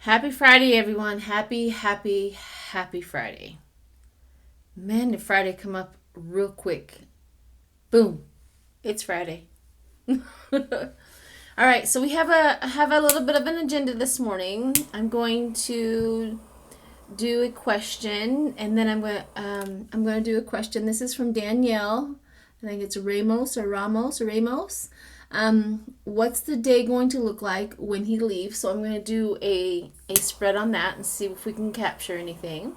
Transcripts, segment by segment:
Happy Friday, everyone. Happy Friday. Man, did Friday come up real quick. Boom. It's Friday. All right, so we have a little bit of an agenda this morning. I'm going to do a question, and then I'm going to do a question. This is from Danielle. I think it's Ramos. What's the day going to look like when he leaves? So I'm going to do a spread on that and see if we can capture anything.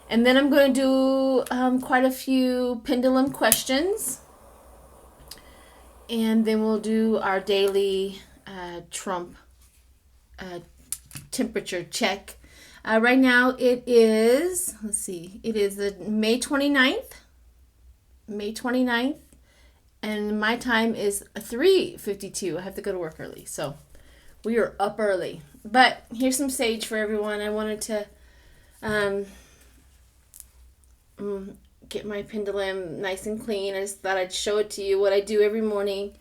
And then I'm going to do quite a few pendulum questions. And then we'll do our daily Trump temperature check. Right now it is, it is the May 29th. And my time is 3:52. I have to go to work early, so we are up early. But here's some sage for everyone. I wanted to get my pendulum nice and clean. I just thought I'd show it to you, what I do every morning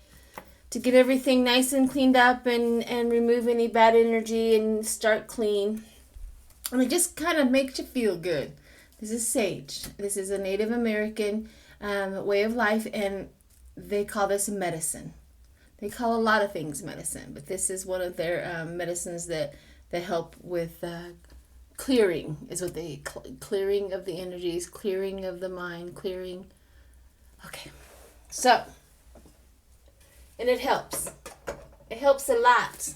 to get everything nice and cleaned up and remove any bad energy and start clean. And it just kind of makes you feel good. This is sage. This is a Native American way of life, and they call this medicine. They call a lot of things medicine, but this is one of their medicines that help with clearing, is what they clearing of the energies, clearing of the mind, clearing. Okay, so, and it helps. It helps a lot.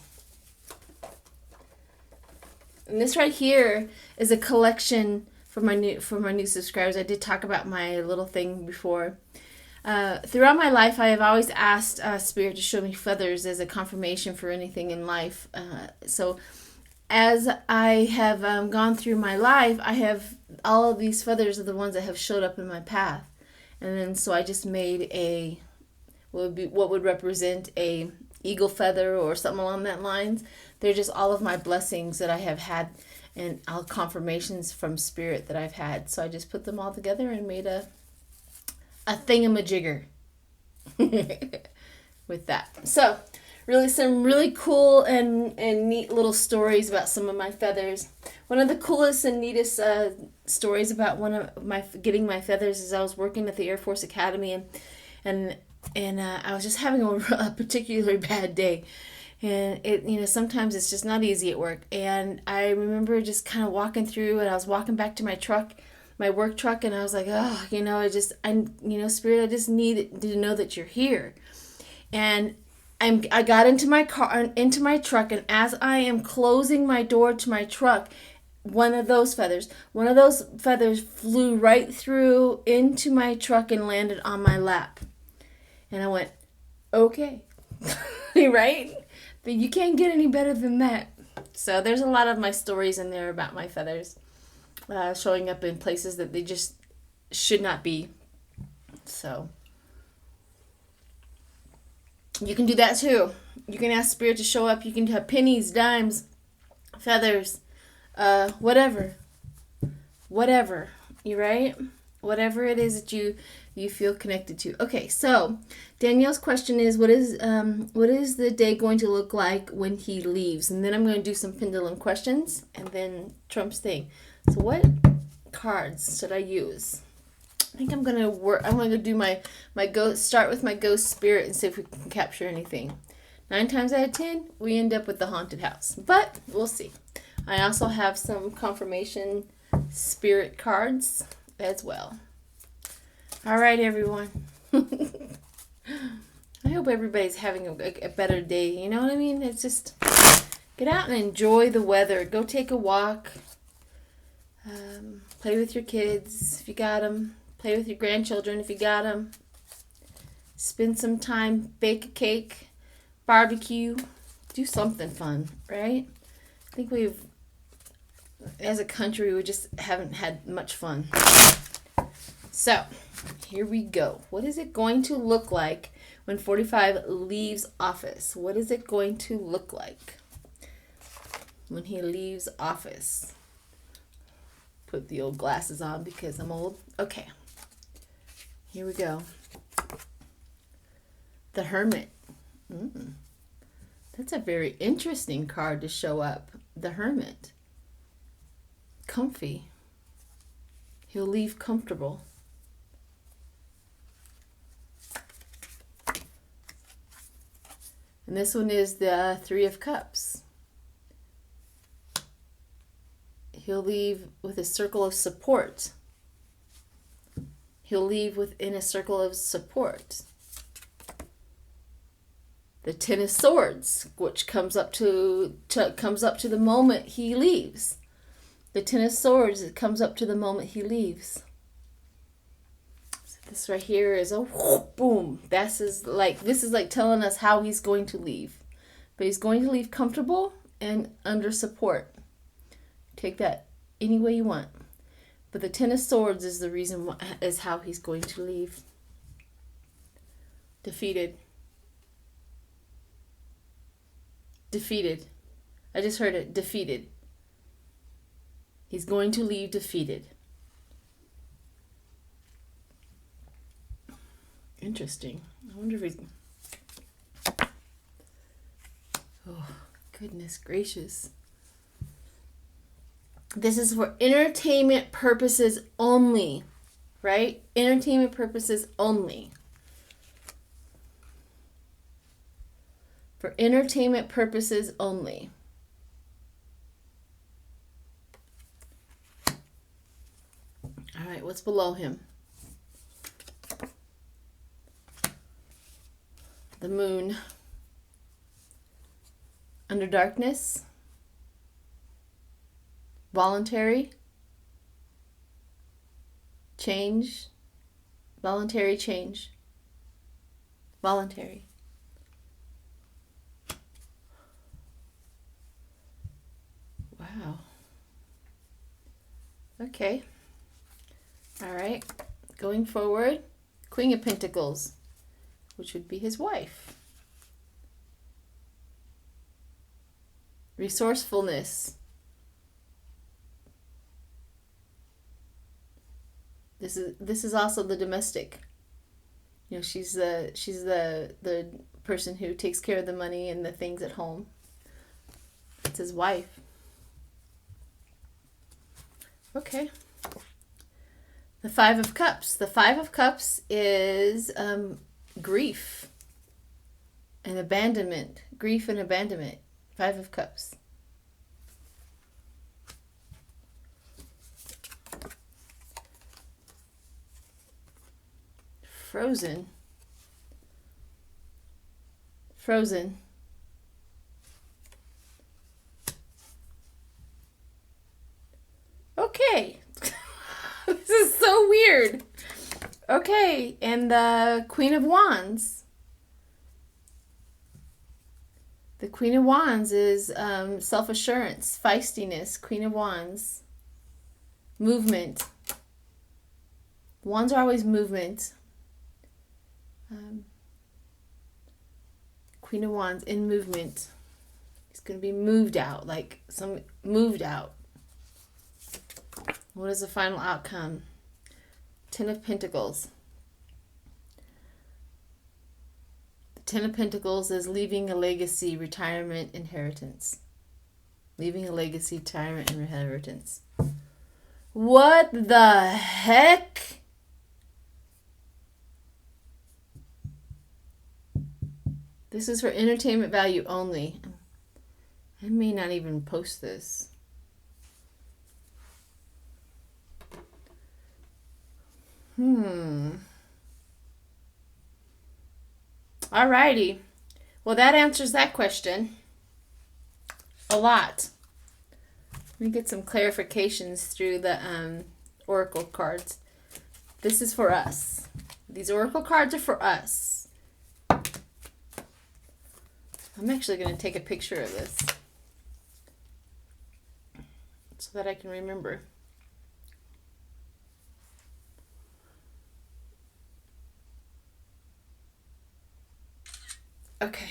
And this right here is a collection for my new subscribers. I did talk about my little thing before. Throughout my life, I have always asked Spirit to show me feathers as a confirmation for anything in life. So as I have gone through my life, I have all of these feathers are the ones that have showed up in my path. And then so I just made what would represent a eagle feather or something along that lines. They're just all of my blessings that I have had and all confirmations from Spirit that I've had. So I just put them all together and made a thingamajigger with that. So really some really cool and neat little stories about some of my feathers. One of the coolest and neatest stories about one of my getting my feathers is I was working at the Air Force Academy and I was just having a particularly bad day. And it, sometimes it's just not easy at work. And I remember just kind of walking through, and I was walking back to my truck, my work truck, and I was like, Spirit, I just need to know that you're here. And I got into my truck, and as I am closing my door to my truck, one of those feathers flew right through into my truck and landed on my lap. And I went, okay, right? But you can't get any better than that. So there's a lot of my stories in there about my feathers showing up in places that they just should not be. So you can do that too. You can ask Spirit to show up. You can have pennies, dimes, feathers, whatever. You right? Whatever it is that you feel connected to. Okay, so Danielle's question is, what is the day going to look like when he leaves? And then I'm going to do some pendulum questions and then Trump's thing. So what cards should I use? I think I'm going to do my ghost, start with my ghost spirit and see if we can capture anything. 9 times out of 10, we end up with the haunted house, but we'll see. I also have some confirmation spirit cards as well. All right, everyone. I hope everybody's having a better day. You know what I mean? It's just get out and enjoy the weather. Go take a walk. Play with your kids if you got them. Play with your grandchildren if you got them. Spend some time. Bake a cake. Barbecue. Do something fun, right? I think as a country, we just haven't had much fun. So, here we go. What is it going to look like when 45 leaves office? What is it going to look like when he leaves office? Put the old glasses on because I'm old. Okay. Here we go. The Hermit. That's a very interesting card to show up. the Hermit. Comfy. He'll leave comfortable. And this one is the Three of Cups. He'll leave with a circle of support. He'll leave within a circle of support. The Ten of Swords, which comes up to the moment he leaves. The Ten of Swords, it comes up to the moment he leaves. So this right here is a boom. This is like telling us how he's going to leave. But he's going to leave comfortable and under support. Take that any way you want. But the Ten of Swords is the reason why, is how he's going to leave. Defeated. Defeated. I just heard it. Defeated. He's going to leave defeated. Interesting. I wonder if he's... Oh, goodness gracious. This is for entertainment purposes only, right? Entertainment purposes only. For entertainment purposes only. All right, what's below him? The Moon. Under darkness. Voluntary. Change. Voluntary change. Voluntary. Wow. Okay. All right. Going forward, Queen of Pentacles, which would be his wife. Resourcefulness. This is also the domestic. You know, she's the person who takes care of the money and the things at home. It's his wife. Okay. The Five of Cups. The Five of Cups is grief and abandonment. Grief and abandonment. Five of Cups. Frozen. Frozen. Okay. This is so weird. Okay, and the Queen of Wands. The Queen of Wands is self-assurance, feistiness. Queen of Wands. Movement. Wands are always movement. Queen of Wands in movement. He's going to be moved out, like some moved out. What is the final outcome? Ten of Pentacles. The Ten of Pentacles is leaving a legacy, retirement, inheritance. Leaving a legacy, retirement, and inheritance. What the heck? This is for entertainment value only. I may not even post this. Alrighty. Well, that answers that question. A lot. Let me get some clarifications through the oracle cards. This is for us. These oracle cards are for us. I'm actually going to take a picture of this so that I can remember. Okay.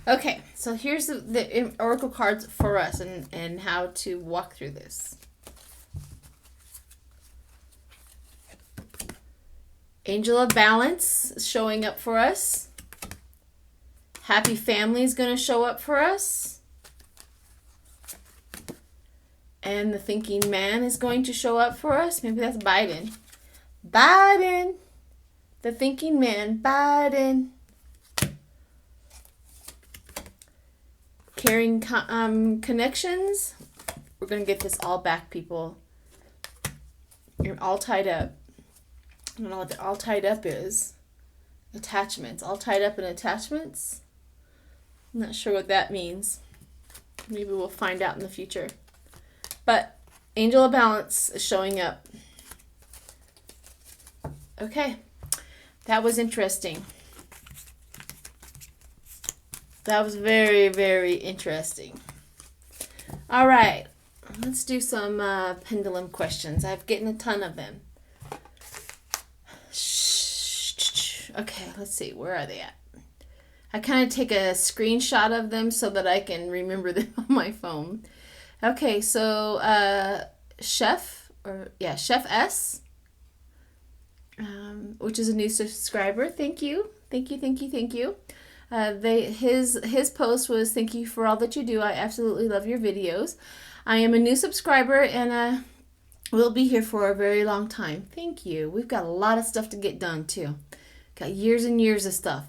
Okay, so here's the oracle cards for us and how to walk through this. Angel of Balance is showing up for us. Happy Family is going to show up for us. And the thinking man is going to show up for us. Maybe that's Biden. Biden. The thinking man. Biden. Carrying connections. We're going to get this all back, people. You're all tied up. I don't know what the all tied up is. Attachments. All tied up in attachments. I'm not sure what that means. Maybe we'll find out in the future. But Angel of Balance is showing up. Okay. That was interesting. That was very, very interesting. All right. Let's do some pendulum questions. I've gotten a ton of them. Okay, let's see. Where are they at? I kind of take a screenshot of them so that I can remember them on my phone. Okay, so Chef S, which is a new subscriber. Thank you. His post was, thank you for all that you do. I absolutely love your videos. I am a new subscriber and we'll be here for a very long time. Thank you. We've got a lot of stuff to get done too. Got years and years of stuff.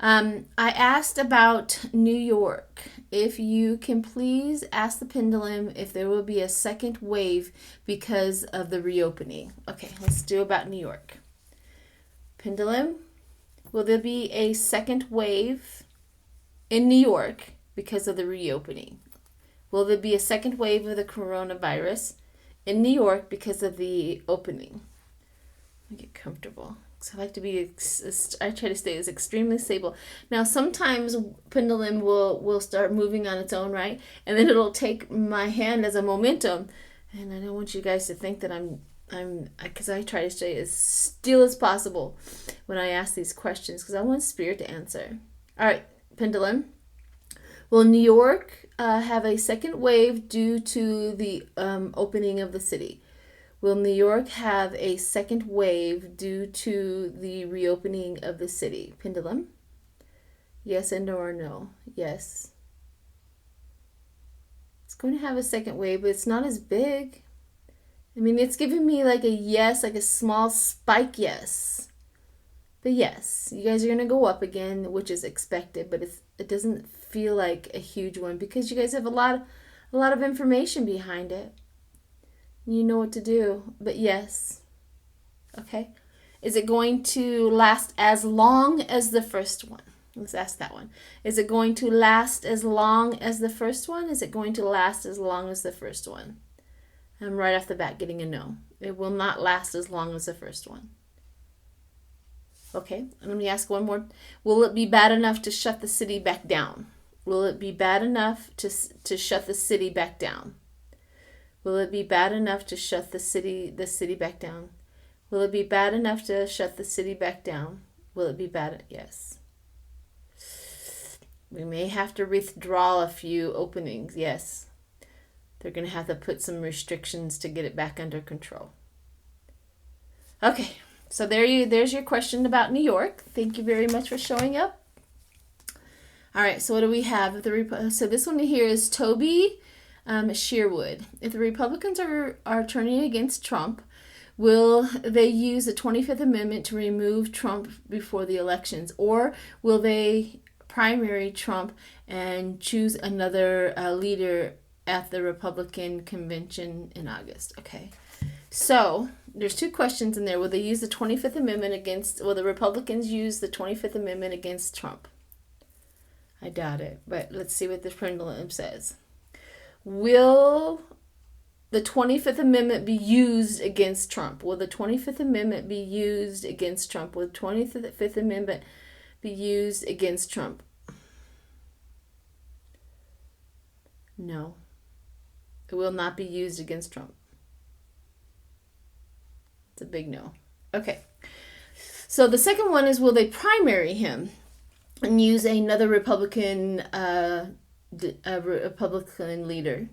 I asked about New York. If you can please ask the pendulum if there will be a second wave because of the reopening. Okay, let's do about New York. Pendulum, will there be a second wave in New York because of the reopening? Will there be a second wave of the coronavirus in New York because of the opening? Let me get comfortable. So I like to be, I try to stay as extremely stable. Now, sometimes pendulum will start moving on its own, right? And then it'll take my hand as a momentum. And I don't want you guys to think that because I try to stay as still as possible when I ask these questions, because I want Spirit to answer. All right, pendulum. Will New York have a second wave due to the opening of the city? Will New York have a second wave due to the reopening of the city? Pendulum? Yes and or no? Yes. It's going to have a second wave, but it's not as big. I mean, it's giving me like a yes, like a small spike yes. But yes, you guys are going to go up again, which is expected, but it doesn't feel like a huge one because you guys have a lot of information behind it. You know what to do, but yes. Okay. Is it going to last as long as the first one? Let's ask that one. Is it going to last as long as the first one? Is it going to last as long as the first one? I'm right off the bat getting a no. It will not last as long as the first one. Okay, let me ask one more. Will it be bad enough to shut the city back down? Will it be bad enough to shut the city back down? Will it be bad enough to shut the city back down? Will it be bad enough to shut the city back down? Will it be bad? Yes. We may have to withdraw a few openings. Yes. They're going to have to put some restrictions to get it back under control. Okay. So there's your question about New York. Thank you very much for showing up. All right. So what do we have? So this one here is Toby Sherwood. If the Republicans are turning against Trump, will they use the 25th Amendment to remove Trump before the elections? Or will they primary Trump and choose another leader at the Republican convention in August? Okay. So there's two questions in there. Will they use the 25th Amendment will the Republicans use the 25th Amendment against Trump? I doubt it, but let's see what the pendulum says. Will the 25th Amendment be used against Trump? Will the 25th Amendment be used against Trump? Will the 25th Amendment be used against Trump? No. It will not be used against Trump. It's a big no. Okay. So the second one is, will they primary him and use another Republican leader?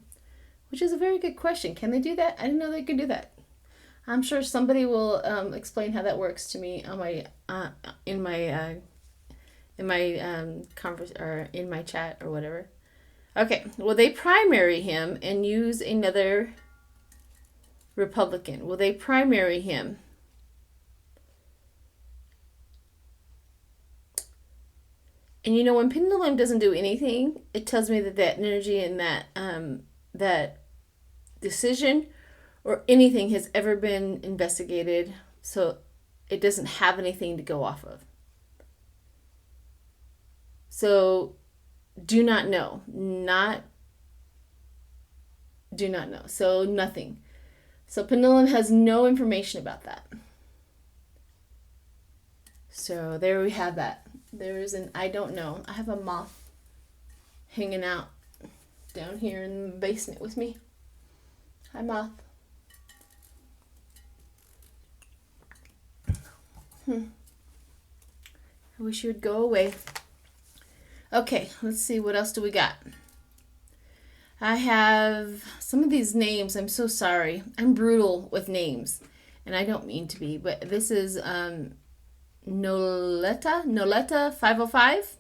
Which is a very good question. Can they do that? I didn't know they could do that. I'm sure somebody will explain how that works to me on my in my chat or whatever. Okay, will they primary him and use another Republican? Will they primary him? And you know, when Pendulum doesn't do anything, it tells me that that energy and that decision or anything has ever been investigated, so it doesn't have anything to go off of. So do not know. Do not know. So nothing. So Pendulum has no information about that. So there we have that. There is an I don't know. I have a moth hanging out down here in the basement with me. Hi, moth. I wish you would go away. Okay, let's see. What else do we got? I have some of these names. I'm so sorry. I'm brutal with names, and I don't mean to be, but this is Noletta 505.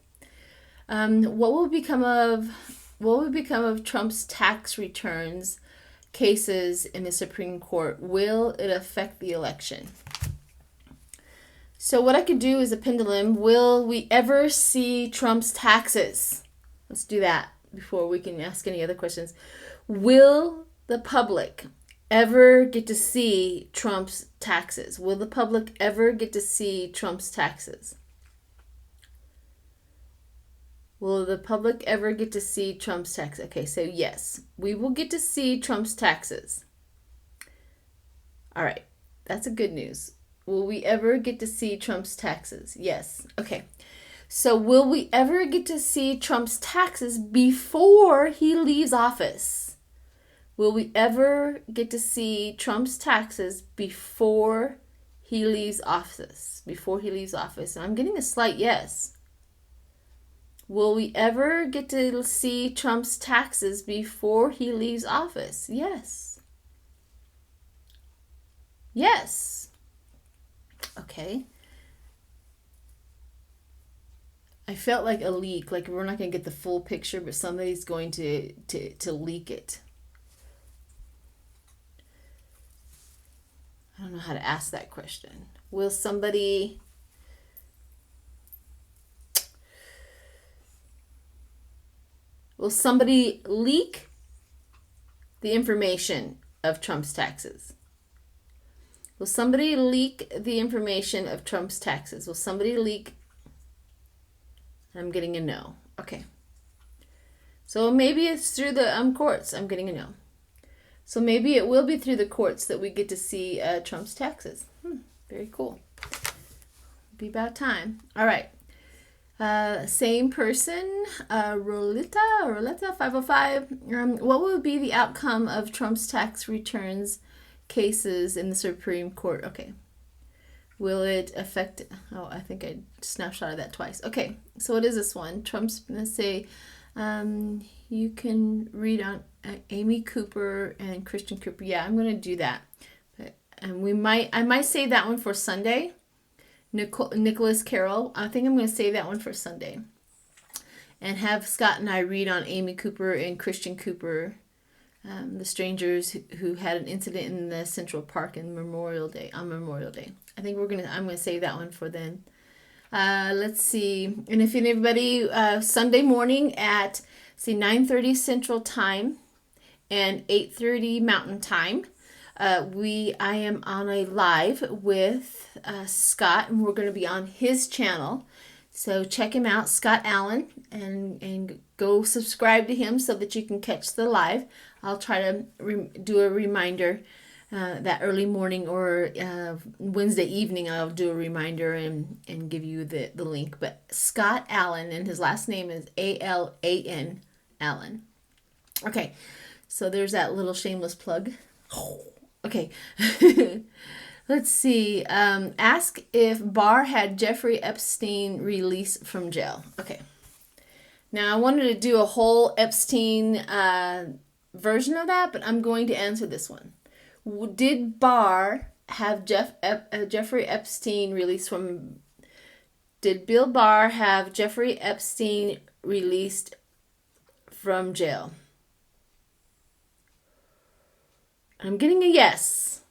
What will become of Trump's tax returns cases in the Supreme Court? Will it affect the election? So what I could do is a pendulum. Will we ever see Trump's taxes? Let's do that before we can ask any other questions. Will the public ever get to see Trump's taxes? Will the public ever get to see Trump's taxes? Will the public ever get to see Trump's taxes? Okay, so yes, we will get to see Trump's taxes. All right, that's a good news. Will we ever get to see Trump's taxes? Yes. Okay. So will we ever get to see Trump's taxes before he leaves office? Will we ever get to see Trump's taxes before he leaves office? Before he leaves office. And I'm getting a slight yes. Will we ever get to see Trump's taxes before he leaves office? Yes. Yes. Okay. I felt like a leak, like we're not going to get the full picture, but somebody's going to leak it. I don't know how to ask that question. Will somebody leak the information of Trump's taxes? Will somebody leak the information of Trump's taxes? Will somebody leak? I'm getting a no. Okay. So maybe it's through the courts. I'm getting a no. So maybe it will be through the courts that we get to see Trump's taxes. Very cool. Be about time. All right. Same person, Roletta 505. What will be the outcome of Trump's tax returns cases in the Supreme Court? Okay. Will it affect... Oh, I think I snapshotted that twice. Okay, so what is this one? Trump's going to say, you can read on Amy Cooper and Christian Cooper. Yeah, I'm going to do that. And I might save that one for Sunday. Nicholas Carroll. I think I'm going to save that one for Sunday. And have Scott and I read on Amy Cooper and Christian Cooper, the strangers who had an incident in the Central Park on Memorial Day. I think I'm going to save that one for then. Let's see. And if anybody, Sunday morning at 9:30 Central Time and 8:30 Mountain Time, I am on a live with Scott, and we're going to be on his channel. So check him out, Scott Allen, and go subscribe to him so that you can catch the live. I'll try to do a reminder that early morning or Wednesday evening. I'll do a reminder and give you the link. But Scott Allen, and his last name is Alan Allen. Okay, so there's that little shameless plug. Okay. Let's see. Ask if Barr had Jeffrey Epstein released from jail. Okay. Now, I wanted to do a whole Epstein version of that, but I'm going to answer this one. Did Barr have Jeffrey Epstein released from... Did Bill Barr have Jeffrey Epstein released from jail. I'm getting a yes.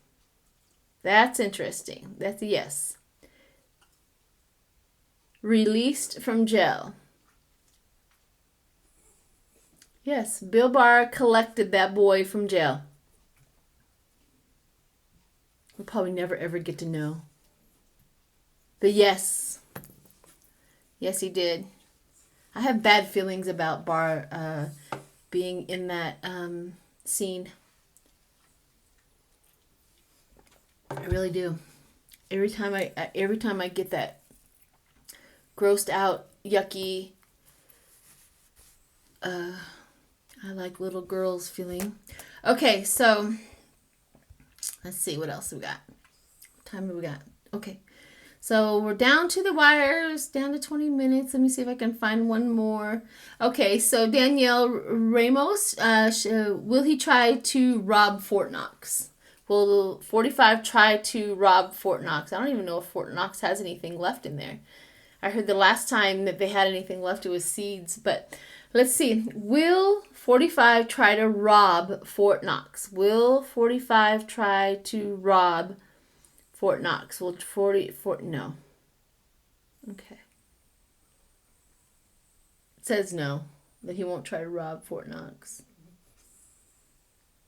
That's interesting. That's a yes. Released from jail. Yes, Bill Barr collected that boy from jail. We'll probably never ever get to know. But yes. Yes, he did. I have bad feelings about Barr being in that scene. I really do. Every time I get that grossed out, yucky, I like little girls feeling. Okay, so let's see what else we got. What time have we got? Okay, so we're down to the wires, down to 20 minutes. Let me see if I can find one more. Okay, so Danielle Ramos, will he try to rob Fort Knox? Will 45 try to rob Fort Knox? I don't even know if Fort Knox has anything left in there. I heard the last time that they had anything left, it was seeds. But let's see. Will 45 try to rob Fort Knox? Will 45 try to rob Fort Knox? Will 44... No. Okay. It says no, that he won't try to rob Fort Knox.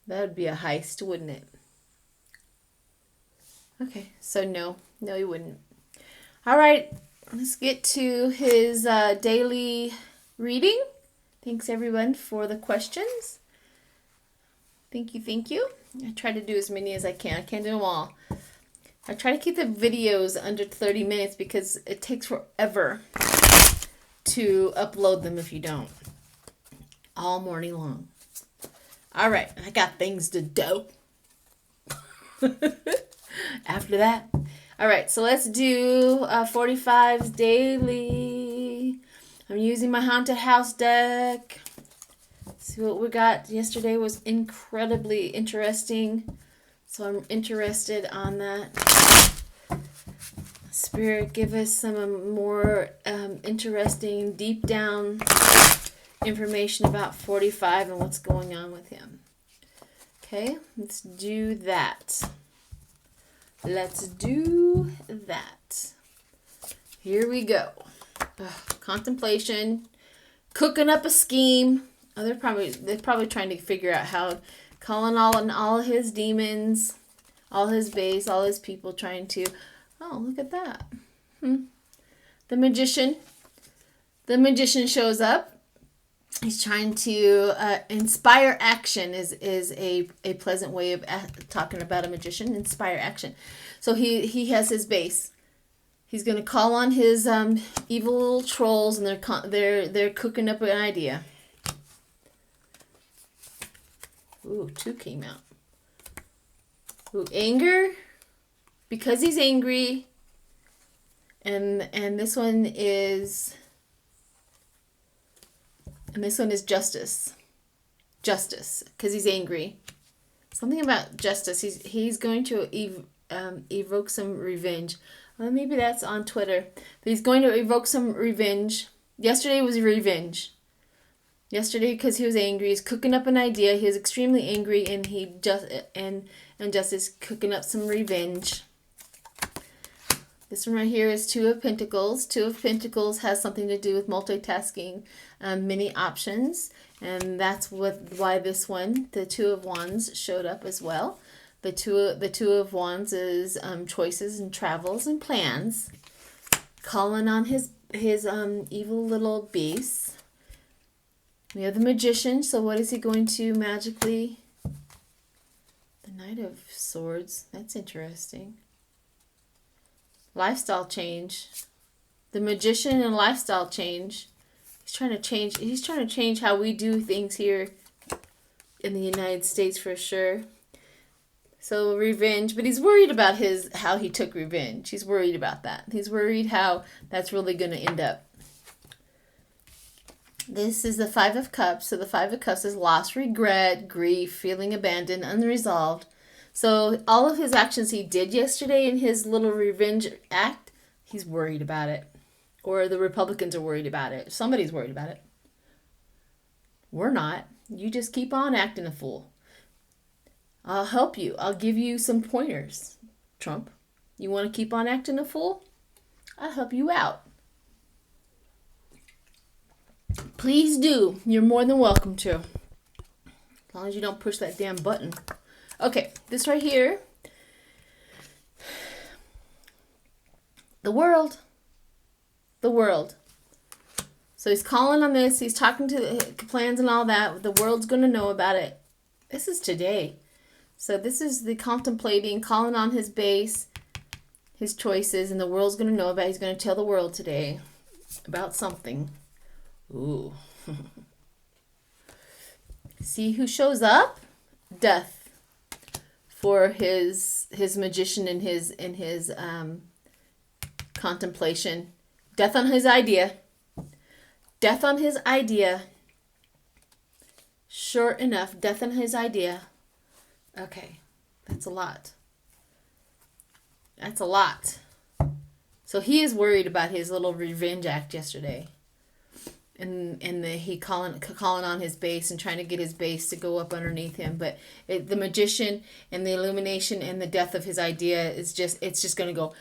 That would be a heist, wouldn't it? Okay, so no. No, he wouldn't. All right, let's get to his daily reading. Thanks, everyone, for the questions. Thank you. I try to do as many as I can. I can't do them all. I try to keep the videos under 30 minutes because it takes forever to upload them if you don't. All morning long. All right, I got things to do. After that. All right, so let's do 45's daily. I'm using my Haunted House deck. Let's see what we got. Yesterday was incredibly interesting, so I'm interested on that. Spirit, give us some more interesting, deep down information about 45 and what's going on with him. Okay, let's do that. Let's do that. Here we go. Contemplation. Cooking up a scheme. Oh, they're probably trying to figure out how, calling all his demons, all his base, all his people, trying to. Oh, look at that. The magician. The magician shows up. He's trying to inspire action is a pleasant way of talking about a magician. Inspire action. So he has his base. He's going to call on his evil little trolls, and they're cooking up an idea. Ooh, 2 came out. Ooh, anger, because he's angry, and this one is. And this one is justice. Justice, because he's angry. Something about justice. He's going to evoke some revenge. Well, maybe that's on Twitter. But he's going to evoke some revenge. Yesterday was revenge. Yesterday, because he was angry, he's cooking up an idea. He was extremely angry, and Justice cooking up some revenge. This one right here is 2 of Pentacles. 2 of Pentacles has something to do with multitasking, many options, and that's why this one, the 2 of Wands, showed up as well. The two of Wands is choices and travels and plans, calling on his evil little beast. We have the Magician. So what is he going to magically? The Knight of Swords. That's interesting. Lifestyle change. The Magician and lifestyle change. He's trying to change how we do things here in the United States for sure. So revenge, but he's worried about how he took revenge. He's worried about that. He's worried how that's really going to end up. This is the 5 of Cups. So the 5 of Cups is loss, regret, grief, feeling abandoned, unresolved. So all of his actions he did yesterday in his little revenge act, he's worried about it. Or the Republicans are worried about it. Somebody's worried about it. We're not. You just keep on acting a fool. I'll help you. I'll give you some pointers, Trump. You want to keep on acting a fool? I'll help you out. Please do. You're more than welcome to. As long as you don't push that damn button. Okay, this right here. The world. The world. So he's calling on this. He's talking to the plans and all that. The world's going to know about it. This is today. So this is the contemplating, calling on his base, his choices, and the world's going to know about it. He's going to tell the world today about something. Ooh. See who shows up? Death. For his magician and his contemplation. Death on his idea. Death on his idea. Sure enough, death on his idea. Okay, that's a lot. That's a lot. So he is worried about his little revenge act yesterday. And he calling on his base and trying to get his base to go up underneath him. But the magician and the illumination and the death of his idea is just, it's going to go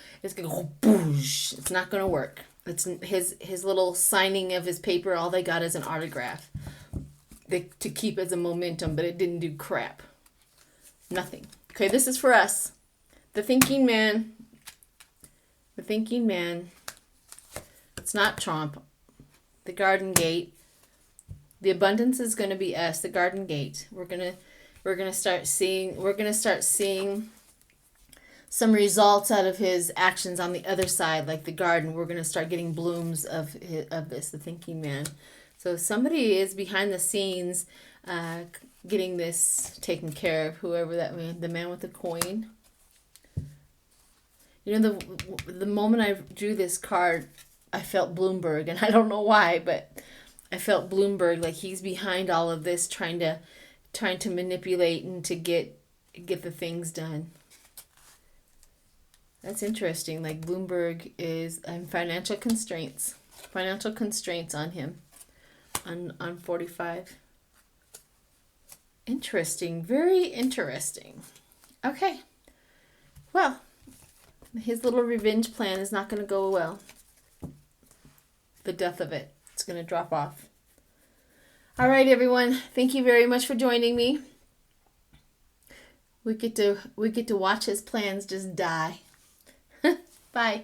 boosh. It's not going to work. It's his little signing of his paper. All they got is an autograph to keep as a momentum, but it didn't do crap. Nothing. Okay, this is for us. The thinking man. The thinking man. It's not Trump. The garden gate. The abundance is going to be us. The garden gate. We're gonna start seeing some results out of his actions on the other side, like the garden. We're going to start getting blooms of this, the thinking man. So somebody is behind the scenes getting this taken care of, whoever that man, the man with the coin. You know, the moment I drew this card, I felt Bloomberg, and I don't know why, but I felt Bloomberg, like he's behind all of this, trying to manipulate and to get the things done. That's interesting. Like Bloomberg is financial constraints on him, on 45. Interesting, very interesting. Okay, well, his little revenge plan is not going to go well. The death of it, it's going to drop off. All right, everyone. Thank you very much for joining me. We get to watch his plans just die. Bye.